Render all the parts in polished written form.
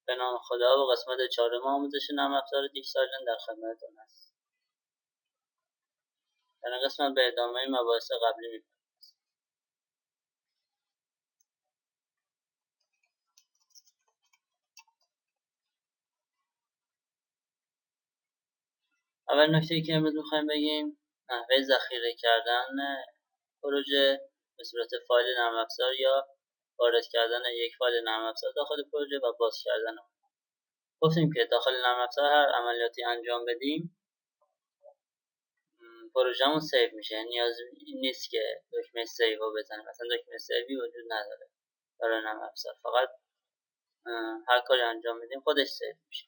به نام خدا با قسمت 4 آموزش نرم افزار دیکسارجن در خدمتتون است. در این قسمت به ادامه مباحث قبلی می‌پردازیم. اول نکته‌ای که امروز می‌خوایم بگیم نحوه ذخیره کردن پروژه به صورت فایل نرم افزار یا وارد کردن یک فایل نرم افزار داخل پروژه و باز کردن آن. گفتیم که داخل نرم افزار هر عملیاتی انجام بدیم پروژه‌مون سیو میشه. نیازی نیست که دکمه سیو رو بزنیم. مثلا دکمه سیوی وجود نداره برای نرم افزار. فقط هر کاری انجام بدیم خودش سیو میشه.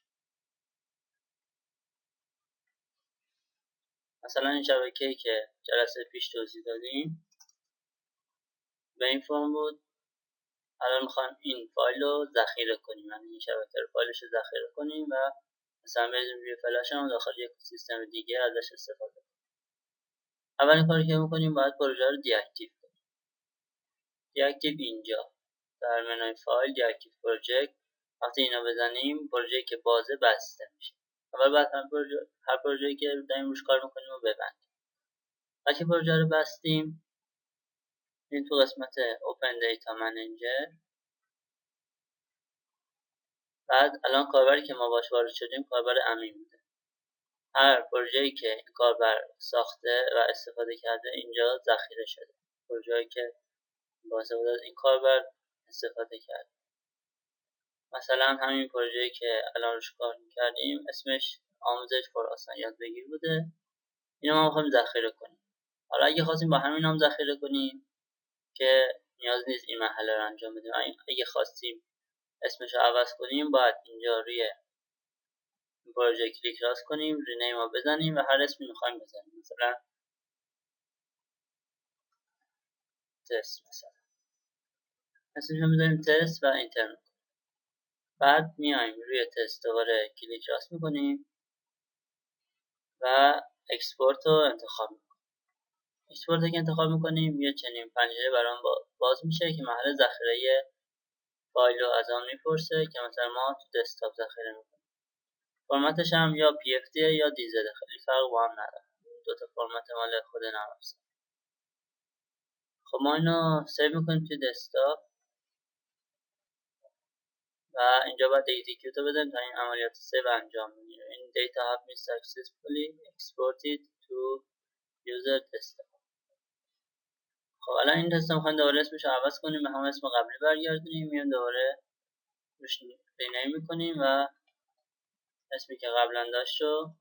مثلا این شبکه‌ای که جلسه پیش توضیح دادیم به این فرم بود. الان میخوایم این فایل رو ذخیره کنیم، یعنی این شبکه رو فایلش رو ذخیره کنیم و مثلا بریزیم روی فلش هم داخل یک سیستم دیگه ازش استفاده کنیم. اولین کاری که میکنیم باید پروژه رو دیاکتیو کنیم. دیاکتیو اینجا در منوی فایل دیاکتیو پروژکت. وقتی اینو بزنیم پروژه‌ای که بازه بسته میشه. اول باید هر پروژه‌ای که داریم روش کار میکنیم رو ببندیم. وقتی پروژه رو بستیم این تو قسمت Open Data Manager. بعد الان کاربری که ما باش وارد شدیم کاربر امین بوده. هر پروژه‌ای که این کاربر ساخته و استفاده کرده اینجا ذخیره شده. پروژه‌ای که با استفاده از این کاربر استفاده کرده. مثلا همین پروژه‌ای که الان روش کار می‌کردیم اسمش آموزش فور آسان یادبگیر بوده. اینو ما می‌خوایم ذخیره کنیم. حالا اگه خواستیم با همین نام ذخیره کنیم که نیاز نیست این مرحله رو انجام بدیم. اگه خواستیم اسمش رو عوض کنیم باید اینجا روی پروژه کلیک راست کنیم، رینیم رو بزنیم و هر اسمی میخوایم بزنیم. مثلا تست، مثلا اسمش رو میذاریم تست و اینتر میکنیم. بعد میایم روی تست دوباره کلیک راست میکنیم و اکسپورت رو انتخاب میکنیم. اکسپورت که انتخاب میکنیم یه چنین پنجره برام باز میشه که محل ذخیره فایل رو از آن میپرسه که مثلا ما تو دسکتاپ ذخیره میکنیم. فرمتش هم یا PFT یا DZ، خیلی فرق با هم نداره. دو تا فرمت مال خود نرم افزار. خب ما اینو سیو میکنیم توی دسکتاپ و اینجا باید اکزیکیوت رو بدیم تا این عملیات سیو انجام بگیره. این data have been successfully exported to user desktop. خب الان این تست میخوایم دوباره اسمش رو عوض کنیم به همون اسم قبلی برگردونیم. میایم دوباره روش رینیم میکنیم و اسمی که قبلا داشت رو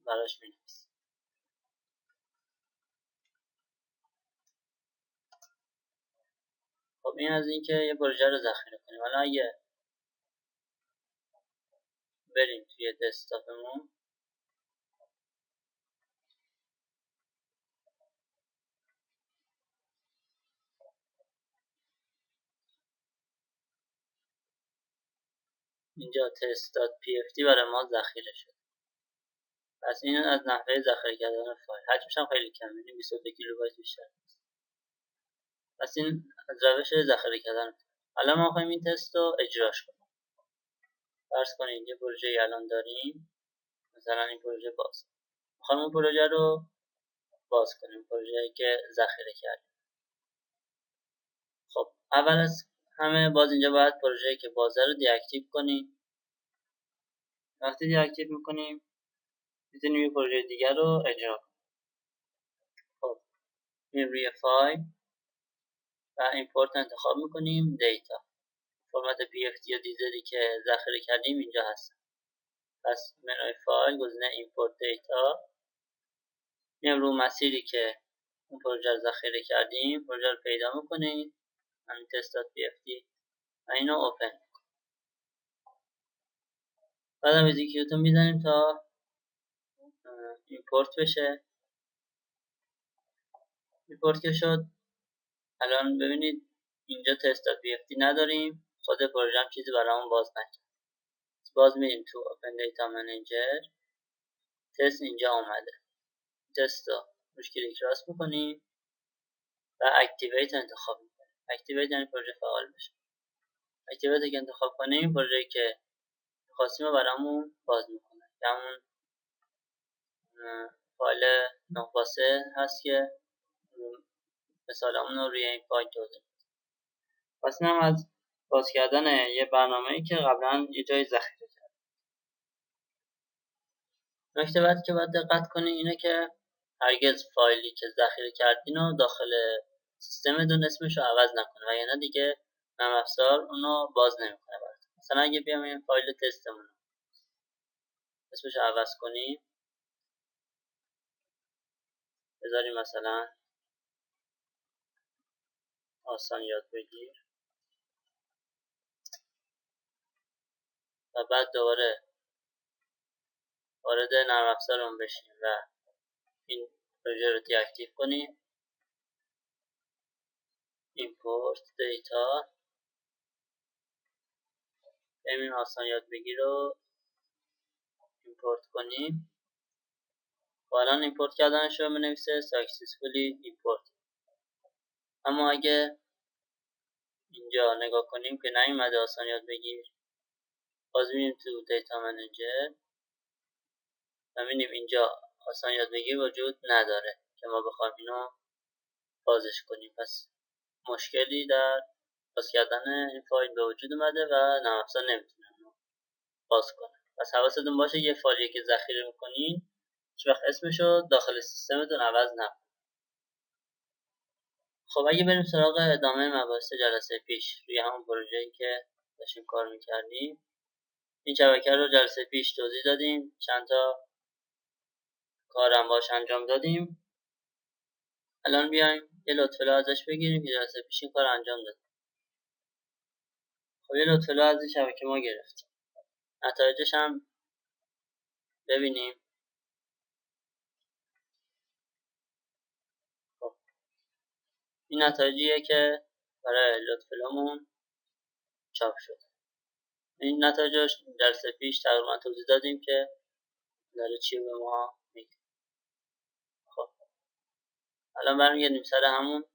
براش مینویسیم. خب این از این که یه پروژه رو ذخیره کنیم. حالا اگه بریم توی دسکتاپمون اینجا test.pft برای ما ذخیره شد. پس این از نحوه ذخیره کردن فایل. حجمش هم خیلی کم، یعنی 22 کیلوبایت بیشتر نیست. پس این از روش ذخیره کردن. الان ما می‌خوایم این تست رو اجراش کنیم. فرض کنید یه پروژه الان داریم، مثلا این پروژه باز. می‌خوایم اون پروژه رو باز کنیم، پروژه‌ای که ذخیره کردیم. خب اول از همه باز اینجا باید پروژه‌ای که بازه رو دیاکتیو کنیم. وقتی دیاکتیو می‌کنیم می‌تونیم یه پروژه دیگر رو اجرا کنیم. خب میریم روی فایل و ایمپورت انتخاب می‌کنیم دیتا. فرمت PFT یا DZ که ذخیره کردیم اینجا هست. پس منوی فایل گزینه ایمپورت دیتا. میام رو مسیری که اون پروژه رو ذخیره کردیم پروژه رو پیدا می‌کنیم. همین test.pft و اینو اوپن. بعدم اکزیکیوت رو میزنیم تا ایمپورت بشه. ایمپورت که شد الان ببینید اینجا test.pft نداریم. خود پروژه هم چیزی برامون باز نکرد. باز میریم تو Open Data Manager. تست اینجا اومده. تست رو روش کلیک راست میکنیم و اکتیویت انتخاب میکنیم. اکتیویت یعنی پروژه فعال بشه. اکتیویتی که انتخاب کنیم پروژه‌ای که خواستیم رو برامون باز میکنه. همون فایل نقطه هست که مثالمون رو روی این فایل توضیح میدم. پس اینم از باز کردن یه برنامه‌ای که قبلا یه جای ذخیره کرد. نکته بعدی که باید دقت کنین اینه که هرگز فایلی که ذخیره کردین رو داخل سیستمتون اسمش رو عوض نکنه و یعنی دیگه نرم افزار اونو باز نمیکنه براتون. مثلا اگه بیام این فایل تستمون رو اسمش رو عوض کنیم، بذاریم مثلا آسان یاد بگیر و بعد دوباره وارد نرم افزارمون بشیم و این پروژه رو دیاکتیو کنیم. ایمپورت دیتا، بریم آسان یاد بگیر رو ایمپورت کنیم. الان ایمپورت کردنش رو بنویسه successfully import. اما اگه اینجا نگاه کنیم که نیومده آسان یاد بگیر، باز میریم تو دیتا منیجر و میبینیم اینجا آسان یاد بگیر وجود نداره که ما بخوایم اینو بازش کنیم. پس مشکلی در باز کردن این فایل به وجود اومده و نرم افزار نمیتونه اونو باز کنه. پس حواستون باشه یه فایلی که ذخیره میکنین هیچ وقت اسمشو داخل سیستمتون عوض نکنید. خب اگه بریم سراغ ادامه مباحث جلسه پیش روی همون پروژه‌ای که داشتیم کار میکردیم، این شبکه رو جلسه پیش توضیح دادیم، چند تا کارم باش انجام دادیم. الان بیایم یه لطفه ازش بگیریم که جلسه پیش این کار انجام دادیم. خب یه لطفه از این شبکه ما گرفتیم، نتایجش هم ببینیم. خب این نتایجیه که برای لطفه‌مون چاپ شد. این نتایجش جلسه پیش تقریبا توضیح دادیم که داره چی به ما میگه. خب الان برمیگردیم سر همون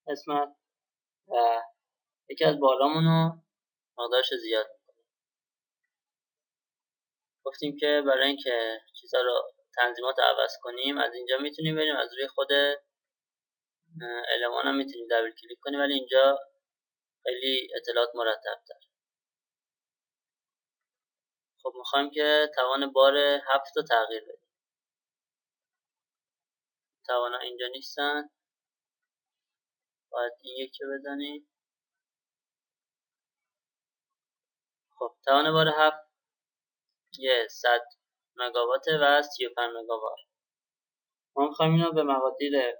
قسمت و یکی از بارامون رو مقدارش زیاد میکنیم. گفتیم که برای اینکه چیزها رو تنظیمات عوض کنیم از اینجا میتونیم بریم از روی خود المان هم میتونیم دبل کلیک کنیم، ولی اینجا خیلی اطلاعات مرتب تر. خب میخوایم که توان بار 7 رو تغییر بدیم. توان اینجا نیستن، باید این یکی بزنیم. خب توان بار 7 یه 100 مگاوات و 35 مگاوات. ما میخوایم اینو به مقادیر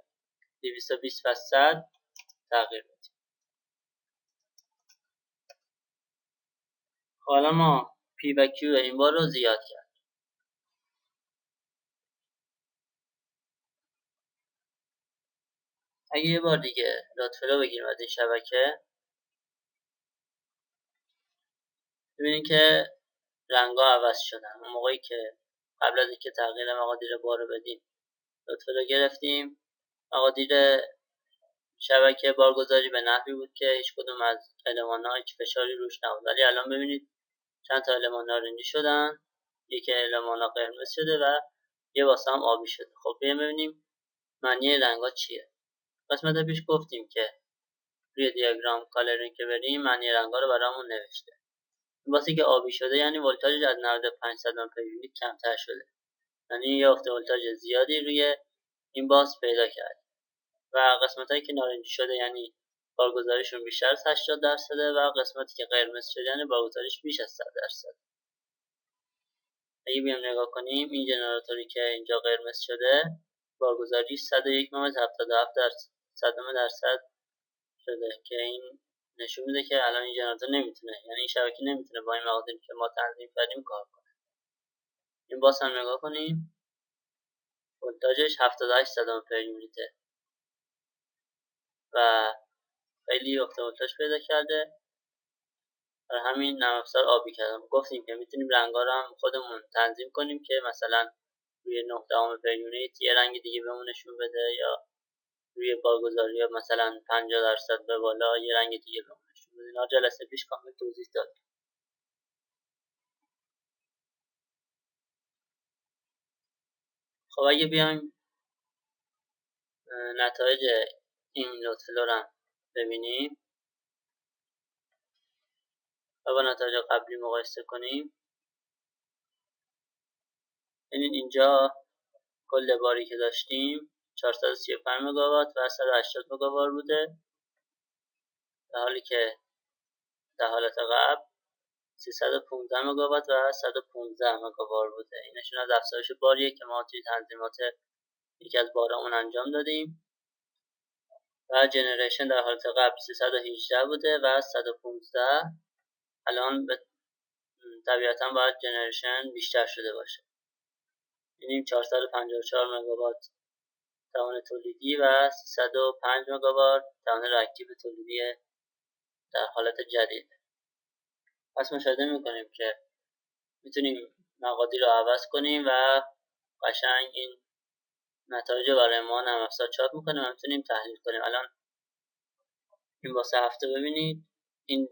220 و 100 تغییر بدیم. حالا ما پی و کیو این بار رو زیاد کرد. اگه یه بار دیگه لطفه بگیریم از این شبکه، ببینید که رنگ‌ها عوض شدن. اون موقعی که قبل از اینکه تغییر مقادیر بار رو بدیم لطفه رو گرفتیم، مقادیر شبکه بارگذاری به نحوی بود که هیچ کدوم از المان‌ها هیچ فشاری روش نبود. ولی الان ببینید چند تا المان نارنجی شدن، یکی المان قرمز شده و یه واسه هم آبی شده. خب ببینیم معنی رنگ‌ها چیه. قسمت پیش گفتیم که روی دیاگرام کالرینگ که بریم معنی رنگ‌ها رو برامون نوشته. واسه که آبی شده یعنی ولتاژش از 9500 آمپر یونیت کمتر شده، یعنی یه افت ولتاژ زیادی روی این باس پیدا کرد. و قسمتایی که نارنجی شده یعنی بارگذاریشون بیشتر از 80% و قسمتی که قرمز شده یعنی بارگذاریش بیش از 100%. اگه بیام نگاه کنیم این جنراتوری که اینجا قرمز شده بارگذاریش 101.77% شده که این نشون میده که الان این جنراتور نمیتونه، یعنی این شبکه نمیتونه با این مقادیری که ما تنظیم کردیم کار کنه. این باز هم نگاه کنیم ولتاژش 78 آمپر یونیته و خیلی افت ولتاژ پیدا کرده. برای همین نرم افزار آبی کردم. گفتیم که میتونیم رنگا رو هم خودمون تنظیم کنیم که مثلا روی 9 آمپر یونیت یه رنگ دیگه بهمون نشون بده یا روی بارگذاری مثلا 50% به بالا یه رنگ دیگه بهمون نشون اینا جلسه پیش کامل توضیح دادم. خب اگه بیایم نتایج این لود فلو رو ببینیم و با نتایج قبلی مقایسه کنیم، ببینید اینجا کل باری که داشتیم 435 مگاوات و 180 مگاوار بوده، در حالی که در حالت قبل 315 مگاوات و 115 مگاوار بوده. این نشون از افزایش باریه که ما توی تنظیمات یکی از بارامون انجام دادیم و جنریشن در حالت قبل 318 بوده و 115. الان به طبیعتا باید جنریشن بیشتر شده باشه. ببینیم 454 مگاوات توان تولیدی و 305 مگاوات توان راکتیو تولیدی در حالت جدید. پس مشاهده میکنیم که میتونیم مقادیر رو عوض کنیم و قشنگ این نتایج برای ما نرم افزار چاپ میکنیم و میتونیم تحلیل کنیم. الان این واسه هفته ببینید این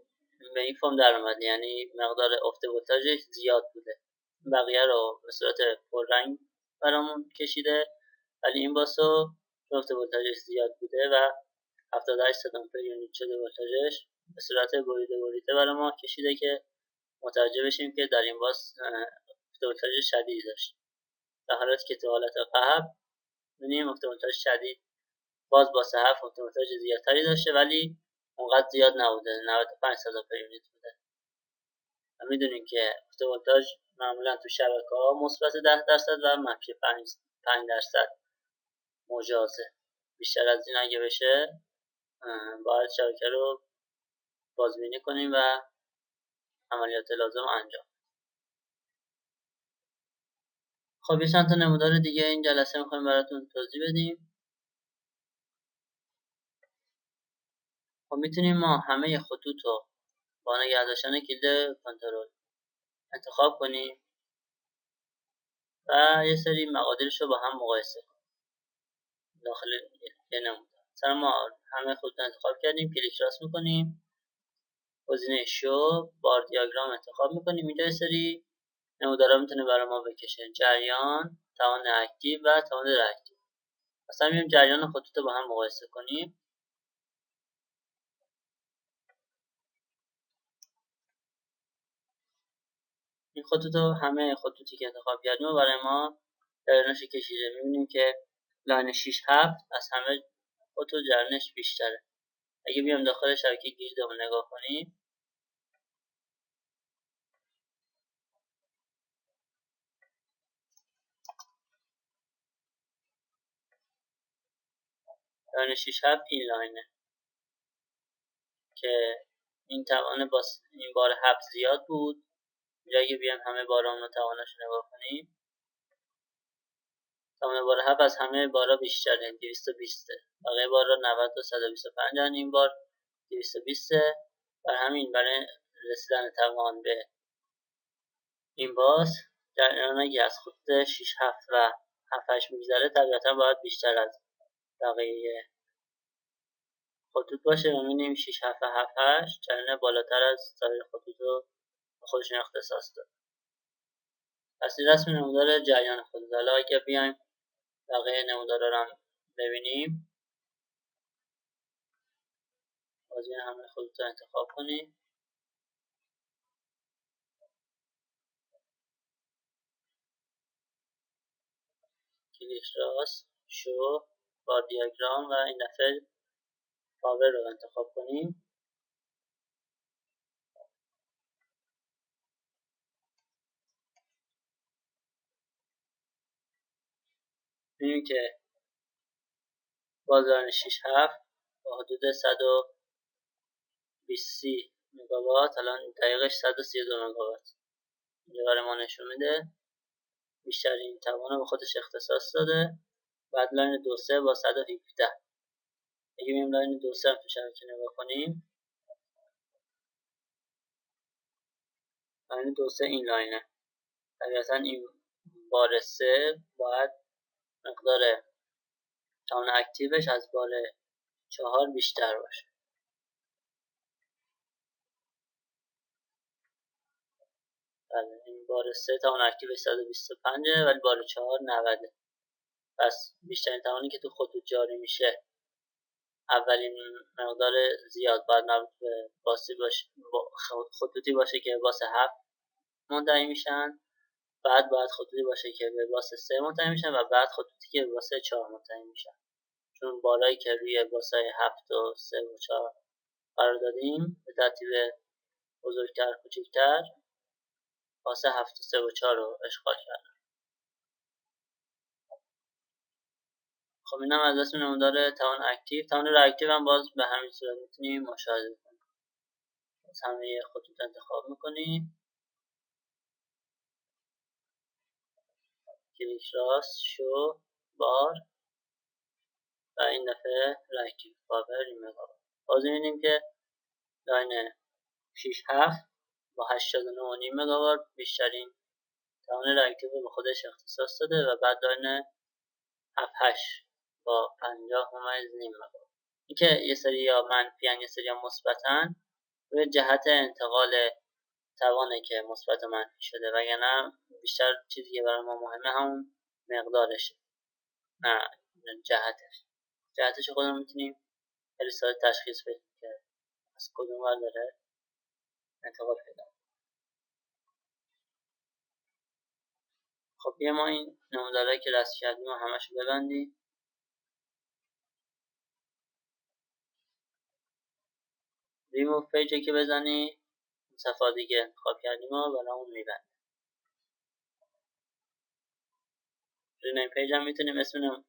به این فرم در اومد، یعنی مقدار افت ولتاژش زیاد بوده. بقیه رو به صورت پررنگ برامون کشیده، ولی این واسه چون افت ولتاژش زیاد بوده و 78 آمپر یونیت شده ولتاژش، به صورت بریده برای ما کشیده که متوجه بشیم که در این باس افت ولتاژ شدیدی داشت، در حالیت که تو حالت قبل می‌بینیم افت ولتاژ شدید باز با صحف افت ولتاژ زیادتری داشته ولی اونقدر زیاد نبوده، 95 آمپر یونیت بوده. و میدونیم که افت ولتاژ معمولا تو شبکه‌ها مثبت 10% و منفی 5% مجازه. بیشتر از این اگه بشه باید شبکه رو بازبینی کنیم و عملیات لازم انجام. خب یه چند تا نمودار دیگه این جلسه می‌خوایم براتون توضیح بدیم. خب میتونیم ما همه خطوط رو با نگه داشتن کلید کنترل انتخاب کنیم و یه سری مقادیرش رو با هم مقایسه کنیم داخل یه نمودار. مثلا ما همه خطوط رو انتخاب کردیم، کلیک راست میکنیم، گزینه شو بار دیاگرام انتخاب میکنیم. اینجا یه سری نمودارا میتونه برای ما بکشه: جریان، توان اکتیو و توان راکتیو. مثلا میایم جریان خطوط رو با هم مقایسه کنیم. این خطوط رو همه خطوطی که انتخاب کردیم و برای ما جریانش کشیده. میبینیم که لاین 6 7 از همه خطوط جریانش بیشتره. اگه بیام داخل شبکه گریدمون نگاه کنیم، لاین 6 7 این لاینه که این توان با این بار 7 زیاد بود. اینجا اگه بیام همه بارامون رو توانش نگاه کنیم، توان بار 7 از همه بارا بیشتره، 220. بقیه بارا 90 و 125 هن، این بار 220. بر همین برای رسیدن توان به این باز جریان اگه از خط 6 7 و 7 8 میگذره طبیعتا باید بیشتر از بقیه خطوط باشه و می‌بینیم 6 7 7 8 جریان بالاتر از سایر خطوط رو به خودشون اختصاص داد. پس این رسم نمودار جریان خطوط. حالا اگه بیایم بقیه نمودارا رو هم ببینیم، بازی همه خطوط رو انتخاب کنیم، کلیک راست، شو، بار دیاگرام و این دفعه پاور رو انتخاب کنیم. می‌بینیم که بازار 6 7 با حدود 120 مگاوات، الان دقیقش 132 مگاوات اینجا برای ما نشون میده. بیشترین توان به خودش اختصاص داده. بعد لاین 2 3 با 117. اگه بیم لاین 2 3 تو شبکه نگاه کنیم، لاین 2 3 این لاینه. طبیعتا این بار 3 باید مقدار توان اکتیوش از بار 4 بیشتر باشه. بله این بار 3 توان اکتیوش 125 ولی بار 4 90. پس بیشترین توانی که تو خطوط جاری میشه اولین مقدار زیاد باید مربوط به باسی باشه، خطوطی باشه که باس 7 منتهی میشن، بعد باید خطوطی باشه که به باس 3 منتهی میشن و بعد خطوطی که به باس 4 منتهی میشن. چون بالایی که روی باسای 7 و 3 و 4 قرار دادیم به ترتیب بزرگتر کوچکتر باس 7 و 3 و 4 رو اشغال کردن. خب اینم از اسم نمودار توان اکتیو. توان ریاکتیو هم باز به همین صورت میتونیم مشاهده کنیم. از همه خطوط انتخاب میکنیم، کلیک راست، شو، بار و این دفعه ریاکتیو پاور این مگاوات. باز میبینیم که لاین 6 7 با 89.5 مگاوات بیشترین توان ریاکتیو به خودش اختصاص داده و بعد لاین 7 8 با 50.5 مگاوات. اینکه یه سری یا منفی ان یه سری یا مثبتن روی جهت انتقال توانه که مثبت و منفی شده، وگرنه بیشتر چیزی که برای ما مهمه همون مقدارشه، نه جهتش خودمون میتونیم خیلی ساده تشخیص بدیم که از کدوم ور داره انتقال پیدا. خب ما این نمودارهایی که رسم کردیم و همشو ببندیم. ریموو پیجی که بزنی صفحاتی که انتخاب کردیم و برامون میبنده. رینیم پیج هم میتونیم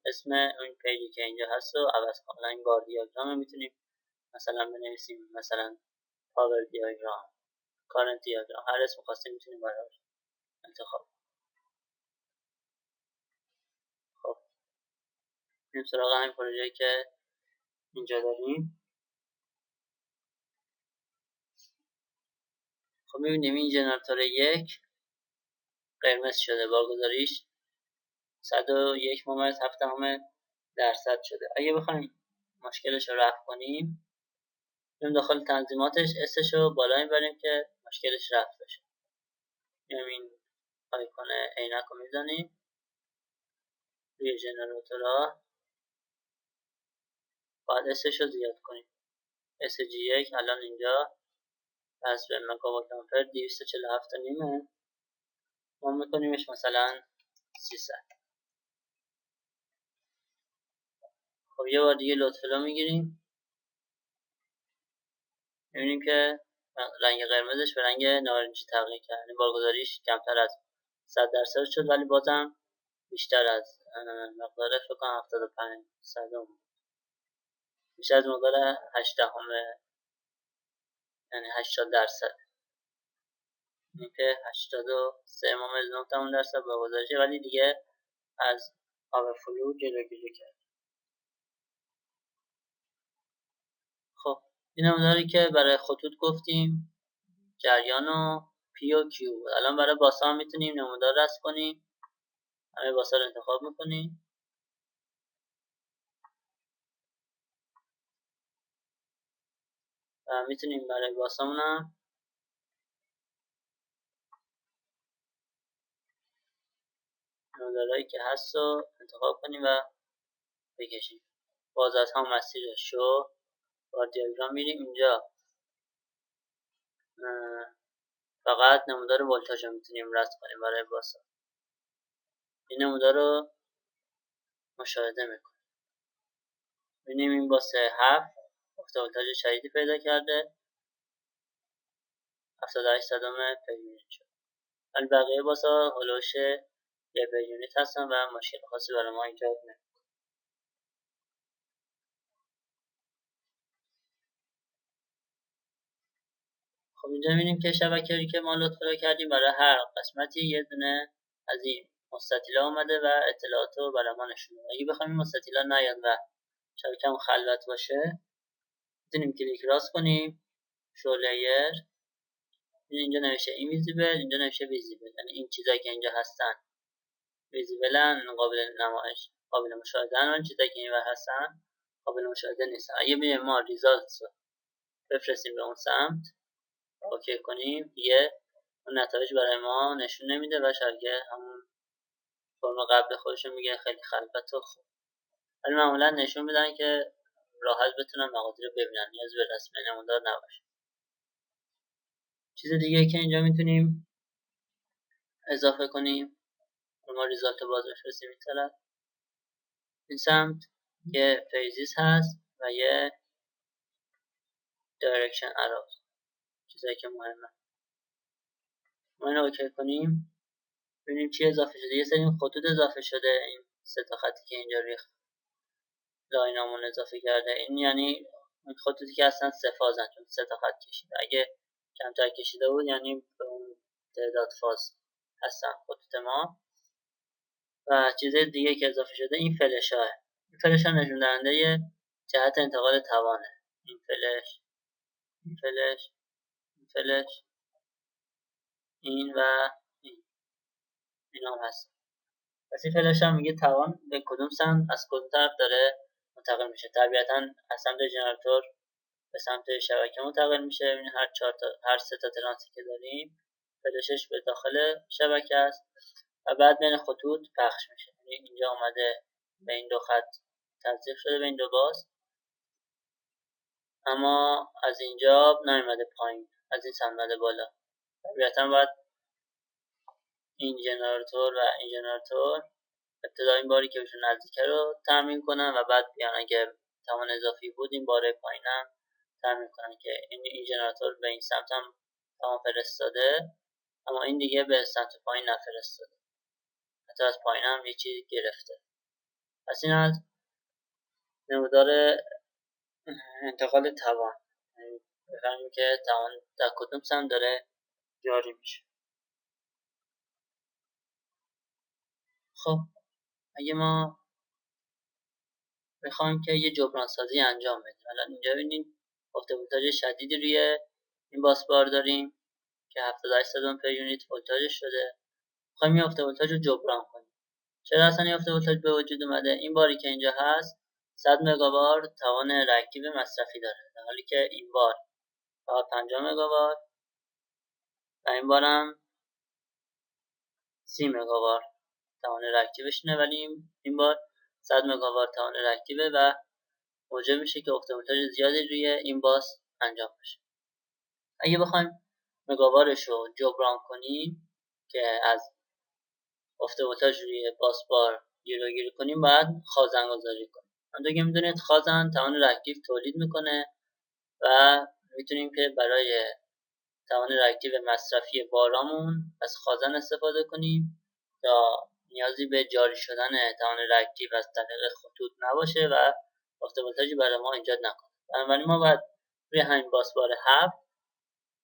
اسم اون پیجی که اینجا هست رو عوض کنیم. این بار دیاگرام میتونیم مثلا بنویسیم، مثلا پاور دیاگرام، کارنت دیاگرام، هر اسم خاصی میتونیم براش انتخاب. خب بریم سراغ همین پروژه‌ای که اینجا داریم. خب میبینیم این جنراتور 1 قرمز شده، بارگذاریش 101.7% شده. اگه بخوایم مشکلش رو رفع کنیم بریم داخل تنظیماتش، اسش رو بالا میبریم که مشکلش رفع بشه. این آیکون عینک رو میزنیم روی جنراتورها، باید اسش رو زیاد کنیم. SG1 الان اینجا حسب مگاوات آمپر 247.5 ما میکنیمش مثلا 300. خب یه بار دیگه لودفلو میگیریم، میبینیم که رنگ قرمزش به رنگ نارنجی تغییر کرد، یعنی بارگذاریش کمتر از 100% شد ولی بازم بیشتر از مقدار فکر کنم 75%، بیشتر از مقدار 18 یعنی 80%، این که 83.9% بارگذاریشه ولی دیگه از آورفلو جلوگیری کرد. خب این نموداری که برای خطوط گفتیم جریان و پی و کیو. الان برای باسا هم میتونیم نمودار رسم کنیم. همه باسا رو انتخاب میکنیم، و میتونیم برای باسامون هم نمودارهایی که هست رو انتخاب کنیم و بکشیم. باز از هم مسیر شو با دیاگرام میریم اینجا، فقط نمودار ولتاژ رو میتونیم رسم کنیم برای باسا. این نمودار رو مشاهده میکنیم، ببینیم این باسه 7 افت ولتاژ شدیدی پیدا کرده، 78 صدم پر یونیت شد، ولی بقیه باسا هلوش یه پر یونیت هستن و مشکل خاصی برای ما ایجاد نمیکنه. خب اینجا میبینیم که شبکه‌ای که ما لودفلو کردیم برای هر قسمتی یه دونه از این مستطیلا اومده و اطلاعات رو برای ما نشون میده. اگه بخوایم این مستطیلا نیاد و شبکه‌مون خلوت باشه میتونیم کلیک راست کنیم، شو لیر، اینجا نوشته اینویزیبل، اینجا نوشته ویزیبل، یعنی این چیزایی که اینجا هستن ویزیبلن، قابل نمایش، قابل مشاهده ان، چیزایی که اینور هستن قابل مشاهده نیستن. اگه بریم ما ریزالتس رو بفرستیم به اون سمت، اوکی کنیم، دیگه اون نتایج برای ما نشون نمیده و شبکه همون فرم قبل خودشون میگه خیلی خلوت و خوب. ولی معمولا نشون میدن که راحت بتونن مقادیر رو ببینن، نیاز به رسم نمودار نباشه. چیز دیگه که اینجا میتونیم اضافه کنیم ما ریزالت باز بفرستیم این طرف، این سمت یه فیزیس هست و یه دایرکشن اراوز، چیزایی که مهمه. ما اینو اوکی کنیم، ببینیم چی اضافه شده. یه سری خطوط اضافه شده، این سه تا خطی که اینجا ریخت لاینامون اضافه کرده. این یعنی این خطوطی که اصلا سه فازن، چون سه تا خط کشیده. اگه کمتر کشیده بود یعنی به اون تعداد فاز هستن خطوط ما. و چیز دیگه که اضافه شده این فلش ها. این فلش ها نشون دهنده جهت انتقال توانه. این فلش، این فلش، این فلش، این و این هم هست. پس این فلش هم میگه توان به کدوم سمت از کدوم طرف داره منتقل میشه. طبیعتا از سمت ژنراتور به سمت شبکه منتقل میشه. ببینید هر سه تا ترانسی که داریم فلشش به داخل شبکه است و بعد بین خطوط پخش میشه. یعنی اینجا اومده به این دو خط تزریق شده، به این دو باز، اما از اینجا نیومده پایین، از این سمت اومده بالا. طبیعتا باید این ژنراتور و این ژنراتور ابتدا این باری که بهشون نزدیکه رو تامین کنن و بعد بیان اگر توان اضافی بود این باره پایینم تامین کنن که این ژنراتور به این سمت هم توان فرستاده اما این دیگه به سمت پایین نفرستاده، حتی از پایین هم یه چیزی گرفته. پس این از نمودار انتقال توان، بفهمیم که توان در کدوم سمت داره جاری میشه. خب اگه ما بخوایم که یه جبران سازی انجام بدیم، الان اینجا ببینید افت ولتاژ شدیدی روی این باسبار داریم که 78 صدم پر یونیت ولتاژش شده. میخوایم این افت ولتاژ رو جبران کنیم. چرا اصلا این افت ولتاژ به وجود اومده؟ این باری که اینجا هست 100 مگاوار توان رکتیو مصرفی داره، در حالی که این بار فقط 50 مگاوار و این بارم 30 مگاوار توان رکتیوش نه، ولی این بار 100 مگاوار توان رکتیو و موجب میشه که افت ولتاژ زیادی روی این باس انجام بشه. اگه بخوایم مگاوارش رو جبران کنیم که از افت ولتاژ روی باسبار جلوگیری کنیم، باید خازن گذاری کنیم. همونطور که میدونید خازن توان رکتیو تولید میکنه و میتونیم که برای توان رکتیو مصرفی بارامون از خازن استفاده کنیم تا نیازی به جاری شدن توان رکتیو از طریق خطوط نباشه و افت ولتاژی برای ما ایجاد نکنه. بنابراین ما باید روی همین باسبار 7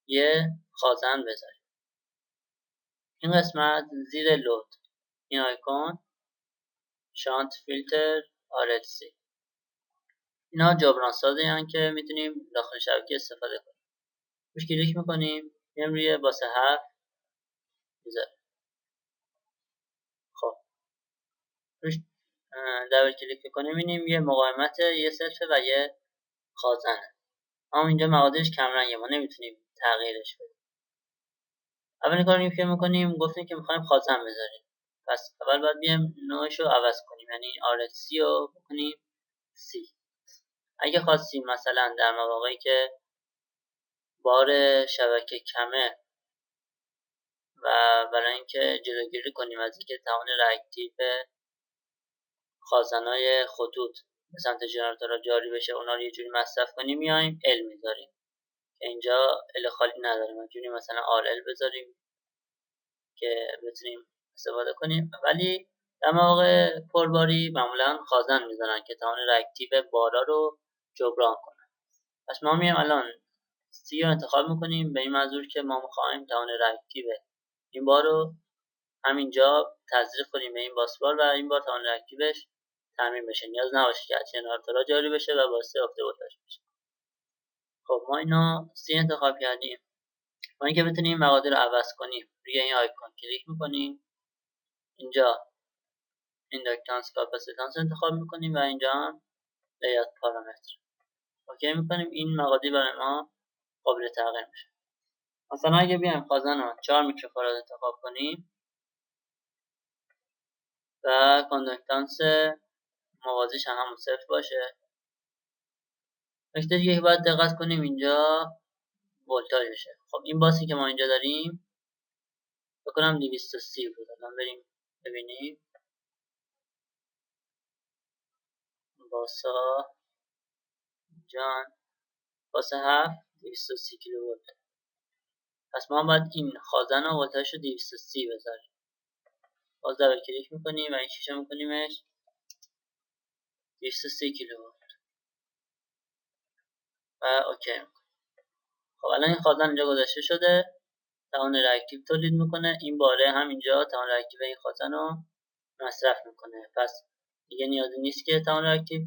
یه خازن بذاریم. این قسمت زیر لود، این آیکون شانت فیلتر RLC، اینا جبران سازی هستن که میتونیم داخل شبکه استفاده کنیم. روش کلیک میکنیم، میایم روی باسه 7 میذاریم. خب روش دبل کلیک کنیم میبینیم یه مقاومت، یه سلفه و یه خازنه. اما اینجا مقادیرش کمرنگه، ما نمیتونیم تغییرش بدیم. اولین کاری که میکنیم گفتیم که میخوایم خازن بذاریم. پس اول باید بیایم نوعش رو عوض کنیم، یعنی RLC رو بکنیم C. اگه خواستیم مثلا در مواقعی که بار شبکه کمه و برای اینکه جلوگیری کنیم از اینکه توان رکتیو خازنای خطوط به سمت ژنراتورها جاری بشه اونا رو یه جوری مصرف کنیم، میایم L میذاریم که اینجا L خالی نداریم، اینجوری مثلا RL بذاریم که بتونیم استفاده کنیم. ولی در مواقع پرباری معمولا خازن میذارن که توان رکتیو بارا رو جبران کنن. پس ما میایم الان C رو انتخاب میکنیم به این منظور که ما میخوایم توان رکتیو این بار رو همینجا تزریق کنیم به این باسبار و این بار توان رکتیوش تامین بشه، نیاز نباشه که از ژنراتورها جاری بشه و باعث افت ولتاژ بشه. خب ما اینو C انتخاب کردیم. ما اینکه بتونیم مقادیر رو عوض کنیم روی این آیکون کلیک میکنیم، اینجا اینداکتنس کاپاسیتنس انتخاب میکنیم و اینجا هم لیات پارامتر اوکی میکنیم. این مقادیر برای ما قابل تغییر میشه. مثلا اگه بیایم خازن رو 4 میکروفاراد انتخاب کنیم و کاندکتنس موازیش همون 0 باشه، نکته دیگه که باید دقت کنیم اینجا ولتاژشه. خب این باسی که ما اینجا داریم بکنم 230 بود. الان بریم ببینیم باسا جان باس 7 230 کیلوولت. پس ما باید این خازن و ولتاژش رو 230 بذاریم. باز دبل کلیک میکنیم و این شیشه میکنیمش 230 کیلوولت و اوکی. خب الان این خازن اینجا گذاشته شده، توان reaktiv تولید میکنه. این باره هم اینجا توان reaktiv این خازن رو مصرف میکنه. پس دیگه نیازی نیست که توان reaktiv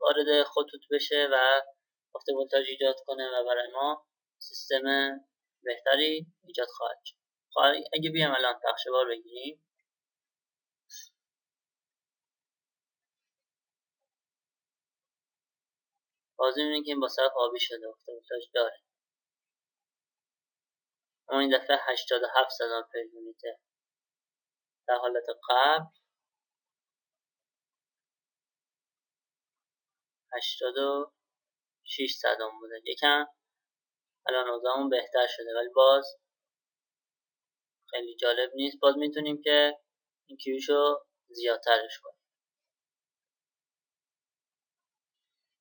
وارد خطوط بشه و افت ولتاژ ایجاد کنه و برای ما سیستم بهتری ایجاد خواهد شد. خب اگه بیام الان پخش بار بگیریم، باز می‌بینیم که این با صرف آبی شده، افت ولتاژ داره. اما این دفعه 87 صدام پر یونیته. در حالت قبل 86 صدام بوده. یکم الان اوضاعمون بهتر شده ولی باز خیلی جالب نیست. باز میتونیم که این کیوشو زیادترش کنیم.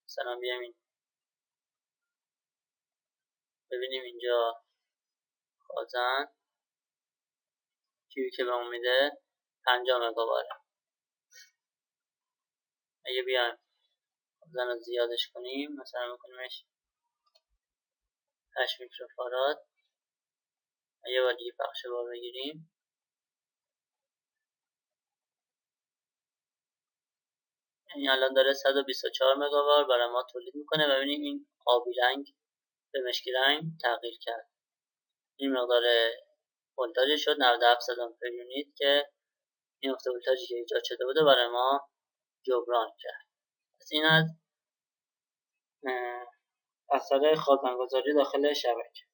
مثلا بیایم ببینیم اینجا خازن کیوی که به اون میده 50 مگاواره. اگه بیایم خازن رو زیادش کنیم، مثلا بکنیمش 8 میکروفاراد، یه بار دیگه پخش بار بگیریم، یعنی الان داره 124 مگاوار برای ما تولید میکنه و ببینیم این آبی رنگ به مشکی رنگ تغییر کرد. این مقدار ولتاژ شد 97 صدام پر یونیت که این افت ولتاژی که ایجاد شده بوده برای ما جبران کرد. پس این از اثر خازنگذاری داخل شبکه.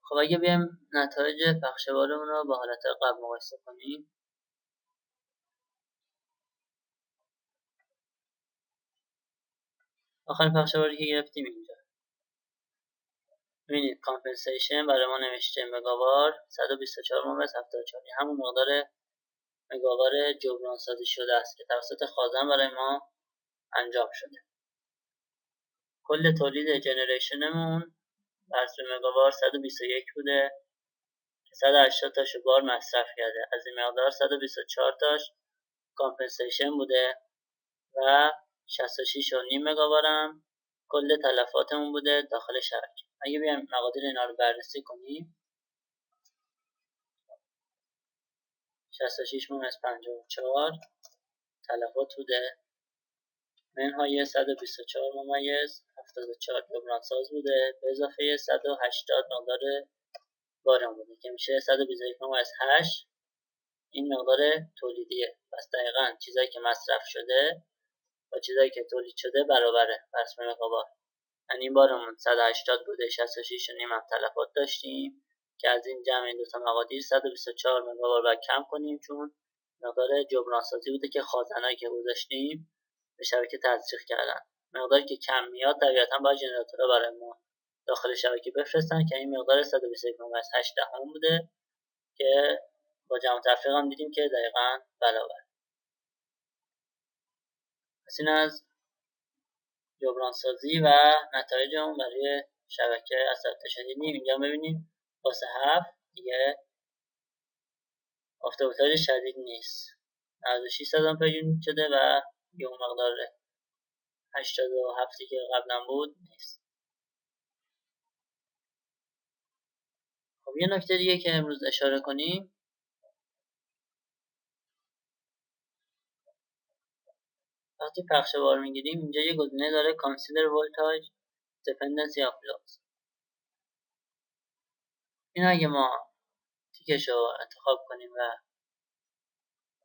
خب اگه بیایم نتایج پخشوارمون رو با حالت قبل مقایسه کنیم، آخرین پخشواری که گرفتیم اینجا ببینید کامپنسیشن برای ما نوشته مگاوار 124 ممیز 74، همون مقدار مگاوار جبران سازی شده است که توسط خازن برای ما انجام شده. کل تولید جنریشنمون بر مگاوار 121 بوده که 180 تاشو بار مصرف کرده. از این مقدار 124 تاش کامپنسیشن بوده و 66.5 مگاوار هم کل تلفاتمون بوده داخل شبکه. اگه بیایم مقادیر اینا رو بررسی کنیم، 66 ممیز 54 تلفات بوده، منهای 124 ممیز 74 جبرانساز بوده به اضافه 180 مقدار بارم بوده که میشه 121 ممیز 8. این مقدار تولیدیه. پس دقیقاً چیزایی که مصرف شده با چیزایی که تولید شده برابره بر اسم مگاوار. یعنی این بارمون 180 بوده، 66 و نیم هم تلفات داشتیم که از این جمع این دوتا مقادیر 124 مگاوار باید کم کنیم چون مقدار جبرانسازی بوده که خازنایی که گذاشتیم به شبکه تزریق کردن. مقداری که کم میاد طبیعتا باید ژنراتورها برای ما داخل شبکه بفرستن که این مقدار 121.8 بوده که با جمع تفریق هم دیدیم که دقیقاً برابر. پس این از جبرانسازی و نتایج اون برای شبکه اثرات شدیدیم. اینجا ببینیم واسه 7 دیگه افت ولتاژ شدید نیست، 96 صدام پر یونیت شده و یه اون مقدار 87 که قبلا بود نیست. خب یه نکته دیگه که امروز اشاره کنیم، وقتی پخش بار میگیریم اینجا یه گزینه داره Consider Voltage Dependency of Loads. این اگه ما تیکش رو انتخاب کنیم و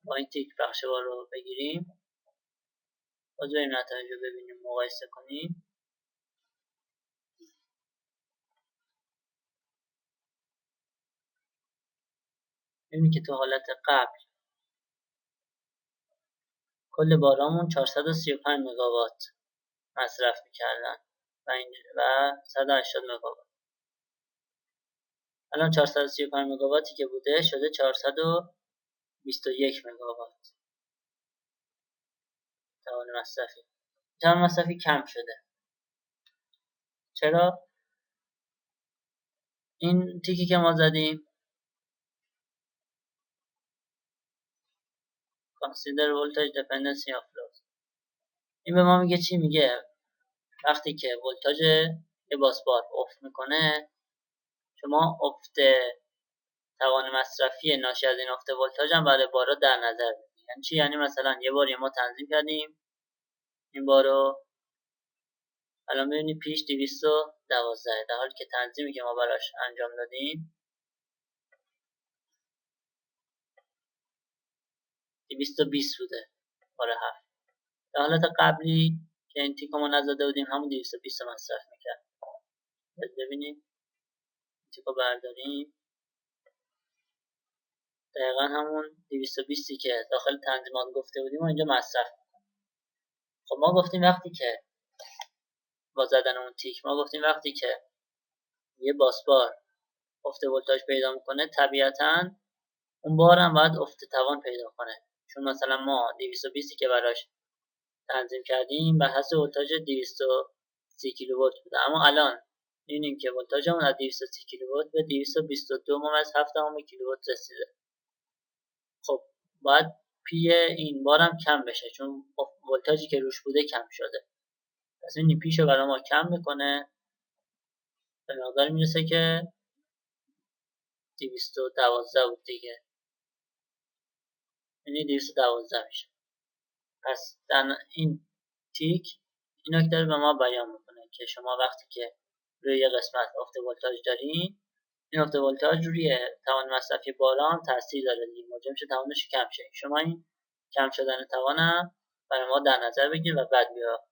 با این تیک پخش بار رو بگیریم، باز بریم نتایج رو ببینیم مقایسه کنیم، می‌بینی که تو حالت قبل کل بارامون 435 مگاوات مصرف میکردن و 180 مگاوات. الان 435 مگاواتی که بوده شده 421 مگاوات توان مصرفی. توان مصرفی کم شده. چرا؟ این تیکی که ما زدیم Consider voltage dependency of load. این به ما میگه چی؟ میگه وقتی که ولتاژ یه باسبار افت میکنه، شما افت توان مصرفی ناشی از این افت ولتاژ هم برای بارا در نظر بگیرید. یعنی چی؟ یعنی مثلا یه باری ما تنظیم کردیم این بارو، الان ببینید پیش 212 در حالی که تنظیمی که ما براش انجام دادیم 220 بوده بار 7. در حالت قبلی که این تیکو ما نزده بودیم همون 220 مصرف میکرد. ببینید تیکو برداریم دقیقا همون 220 که داخل تنظیمات گفته بودیم و اینجا مصرف میکنیم. خب ما گفتیم وقتی که با زدن اون تیک ما گفتیم وقتی که یه باسبار افت ولتاژ پیدا میکنه طبیعتاً اون بار هم باید افت توان پیدا کنه، چون مثلا ما 220 که براش تنظیم کردیم بر حسب ولتاژ 230 کیلووات بوده، اما الان می‌بینیم که ولتاژمون از 230 کیلووات به 222.7 کیلووات رسیده. خب باید پی این بارم کم بشه چون ولتاژی که روش بوده کم شده. پس این پیشو برای ما کم میکنه، به مقدار میرسه که 212 بود دیگه، یعنی 212 میشه. پس در این تیک این نکته رو به ما بیان میکنه که شما وقتی که روی یه قسمت افت ولتاژ دارین، این افت ولتاژ روی توان مصرفی بالا هم تاثیر داره دیگه، موجب میشه توانش کم شه. شما این کم شدن توانم برای ما در نظر بگیر و بعد بیا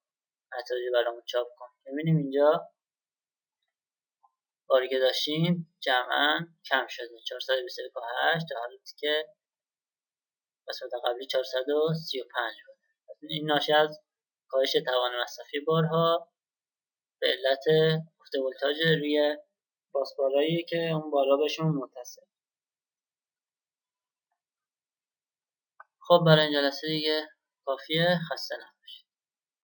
نتایج برامون چاپ کن. ببینیم اینجا باری که داشتیم جمعاً کم شده 428 در حالی که قسمت قبلی 435 بود. این ناشی از کاهش توان مصرفی بارها به علت افت ولتاژ روی باسبارهایی که اون بارها بهشون متصل. خب برای این جلسه دیگه کافیه. خسته نباشید.